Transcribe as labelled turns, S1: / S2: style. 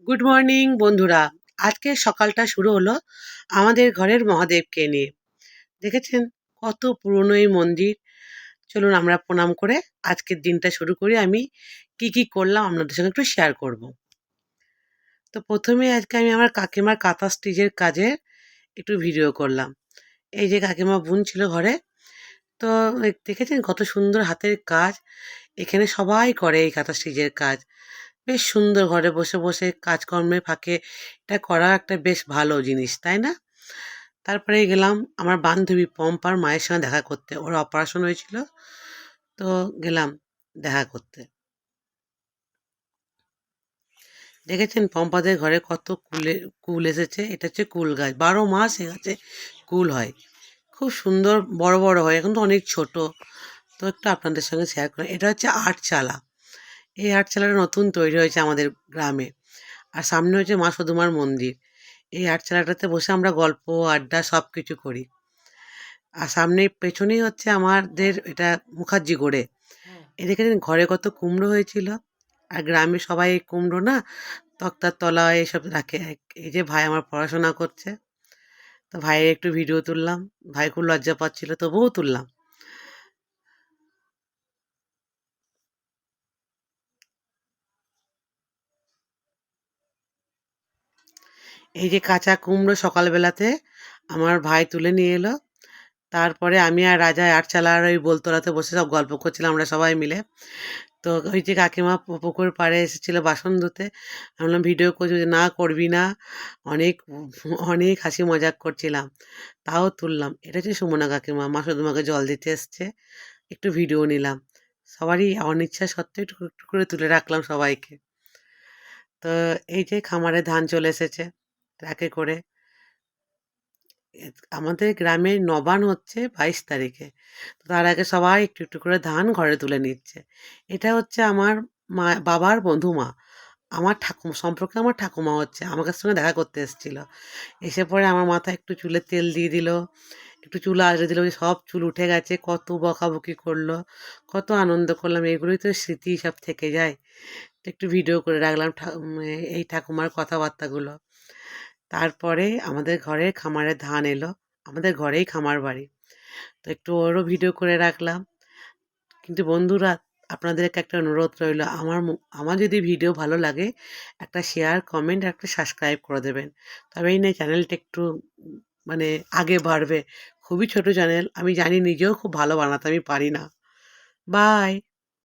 S1: Good morning বন্ধুরা। আজকে সকালটা শুরু হলো আমাদের ঘরের মহাদেবকে নিয়ে। দেখেছেন কত পুরনো এই মন্দির। চলুন আমরা প্রণাম করে আজকের দিনটা শুরু করি। আমি কি কি করলাম আপনাদের সঙ্গে একটু শেয়ার করব। তো প্রথমে আজকে আমি আমার কাকিমার কাঁথা স্টিচের কাজে একটু ভিডিও করলাম। এই যে কাকিমা বুনছিল ঘরে। তো দেখেছেন কত সুন্দর হাতের কাজ। এখানে সবাই করে এই কাঁথা স্টিচের কাজ। বেশ সুন্দর ঘরে বসে বসে কাজকর্মের ফাঁকে এটা করা একটা বেশ ভালো জিনিস, তাই না? তারপরে গেলাম আমার বান্ধবী পম্পার মায়ের সঙ্গে দেখা করতে। ওর অপারেশন হয়েছিল, তো গেলাম দেখা করতে। দেখেছেন পম্পাদের ঘরে কত কুল এসেছে। এটা হচ্ছে কুল গাছ, 12 মাস এ গাছে কুল হয়। খুব সুন্দর বড় বড় হয়, এখন তো অনেক ছোট। তো একটু আপনাদের সঙ্গে শেয়ার করি। এটা হচ্ছে আটচালা। এই আটচালাটা নতুন তৈরি হয়েছে আমাদের গ্রামে। আর সামনে হচ্ছে মা সদুমার মন্দির। এই আটচালাটাতে বসে আমরা গল্প আড্ডা সব কিছু করি। আর সামনে পেছনেই হচ্ছে আমাদের এটা মুখার্জি গড়ে। এদিকে ঘরে কত কুমড়ো হয়েছিল। আর গ্রামে সবাই এই কুমড়ো না তক্তার তলায় এসব রাখে। এই যে ভাই আমার পড়াশোনা করছে, তো ভাইয়ের একটু ভিডিও তুললাম। ভাই খুব লজ্জা পাচ্ছিল, তবুও তুললাম। এই যে কাঁচা কুমড়ো সকালবেলাতে আমার ভাই তুলে নিয়ে এলো। তারপরে আমি আর রাজা আটচালার ওই বোলতলাতে বসে সব গল্প করছিলাম আমরা সবাই মিলে। তো ওই যে কাকিমা পুকুর পাড়ে এসেছিল বাসন ধুতে। আমি বললাম ভিডিও করছি, যে না করবি না। অনেক অনেক হাসি মজাক করছিলাম, তাও তুললাম। এটা হচ্ছে সুমনা কাকিমা, মা শুধুমাকে জল দিতে এসছে। একটু ভিডিও নিলাম। সবারই অনিচ্ছা সত্ত্বেও একটু একটু করে তুলে রাখলাম সবাইকে। তো এই যে খামারে ধান চলে এসেছে ট্রাকে করে। আমাদের গ্রামে নবান্ন হচ্ছে 22 তারিখে। তো তার আগে সবাই একটু একটু করে ধান ঘরে তুলে নিচ্ছে। এটা হচ্ছে আমার বাবার বন্ধু মা। আমার সম্পর্কে আমার ঠাকুমা হচ্ছে, আমাদের সঙ্গে দেখা করতে এসেছিল। এসে পরে আমার মাথায় একটু চুলে তেল দিয়ে দিল, একটু চুল আঁচড়ে দিল, ওই সব চুল উঠে গেছে। কত বকাবকি করলো, কত আনন্দ করলাম। এগুলোই তো স্মৃতি, সব থেকে যায়। তো একটু ভিডিও করে রাখলাম এই ঠাকুমার কথাবার্তাগুলো। তারপরে আমাদের ঘরে খামারে ধান এলো। আমাদের ঘরেই খামার বাড়ি। তো একটু ওরও ভিডিও করে রাখলাম। কিন্তু বন্ধুরা, আপনাদেরকে একটা অনুরোধ রইল, আমার যদি ভিডিও ভালো লাগে একটা শেয়ার, কমেন্ট আর একটা সাবস্ক্রাইব করে দেবেন। তবেই না চ্যানেলটা একটু মানে আগে বাড়বে। খুবই ছোট চ্যানেল, আমি জানি নিজেও খুব ভালো বানাতে আমি পারি না। বাই।